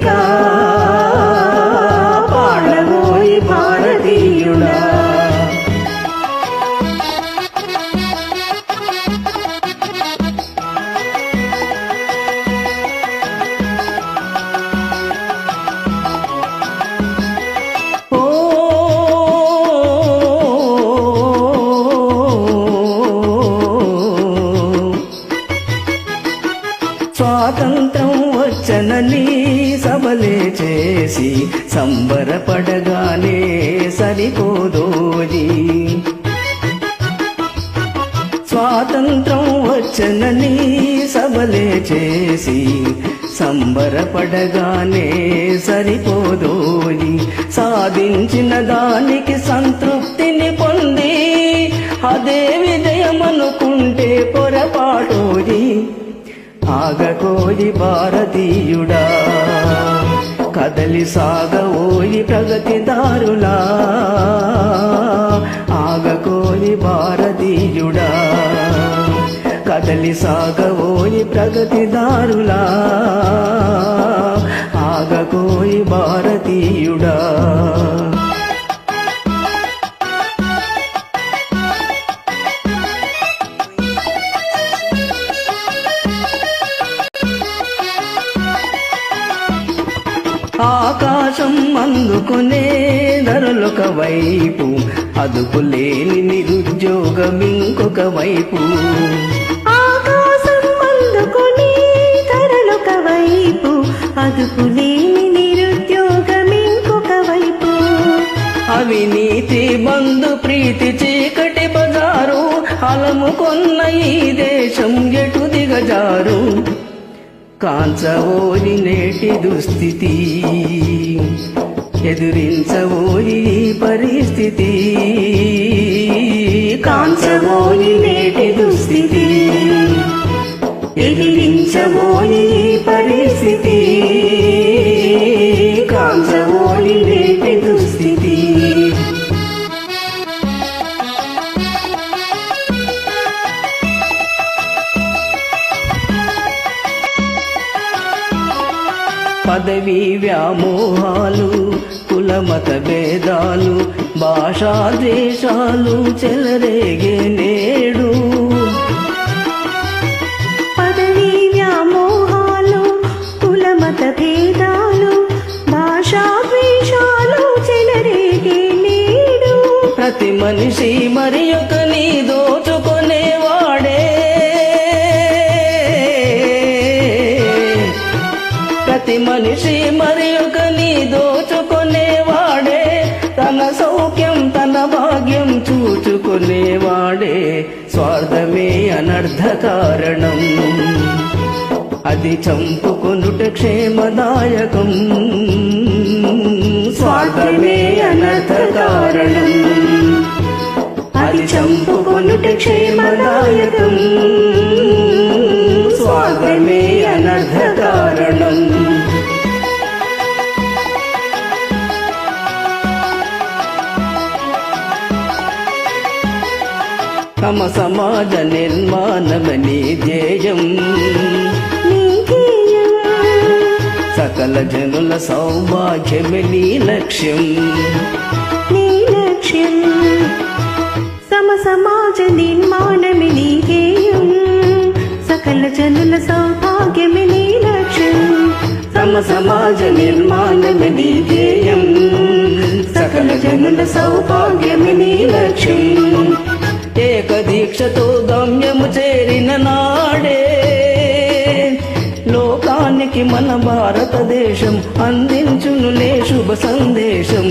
గీతికా పాడబోయి భారతీయుడా. స్వాతంత్రం వచ్చనని సభలే చేసి సంబరపడగానే సరిపోదోజీ. స్వాతంత్రం వచ్చనని సభలే చేసి సంబరపడగానే సరిపోదోజీ. సాధించిన దానికి సంతృప్తిని పొంది అదే విజయమనుకుంటే పొరపాటోజీ. ఆగకోయి భారతీయుడా, కదలి సాగవోయి ప్రగతిదారులా. ఆగకోయి భారతీయుడా, కదలి సాగవోయి ప్రగతిదారులా. ఆగకోయి భారతీయుడా. ఆకాశం అందుకునే ధరలొక వైపు, అదుపులేని నిరుద్యోగం ఇంకొక వైపు. ఆకాశం అందుకునే ధరలొక వైపు, అదుపులేని నిరుద్యోగం ఇంకొక వైపు. అవినీతి బంధు ప్రీతి చీకటి బజారు, అలముకొన్న ఈ దేశం ఎటు దిగజారు. కాంచవోయి నేటి దుస్థితి, ఎదురించవోయి పరిస్థితి. కాంచవోయి నేటి దుస్థితి, ఎదిరించవోయి పరిస్థితి. కాంచవోయి నేటి దుస్థితి. పదవీ వ్యామోహాలు, కులమత భేదాలు, భాషా ద్వేషాలు చెలరేగే నేడు. పదవీ వ్యామోహాలు, కులమత భేదాలు, భాషా ద్వేషాలు చెలరేగే నేడు. ప్రతి మనిషి మరి ఒకని దోచుకునేవాడే. ప్రతి మనిషి మరి ఒకని దోచుకునేవాడే. తన సౌఖ్యం తన భాగ్యం చూచుకునేవాడే. స్వార్థమే అనర్థ కారణం, అది చంపుకొనుట క్షేమదాయకం. స్వార్థమే అనర్థ కారణం, అది చంపుకొనుట క్షేమదాయకం. స్వార్థమే అనర్థ కారణం. తమ సమాజ నిర్మాణమని ధ్యేయం, సకల జనుల సౌభాగ్యమే నీ లక్ష్యం. సమ సమాజ నిర్మాణమే నీ ధ్యేయం, సకల జనుల సౌభాగ్యమే నీ లక్ష్యం. తమ సమాజ నిర్మాణమే నీ ధ్యేయం, సకల జనుల సౌభాగ్యమే నీ లక్ష్యం. ఏక దీక్షతో గమ్యము చేరిన నాడే, లోకానికి మన భారతదేశం అందించునులే శుభ సందేశం.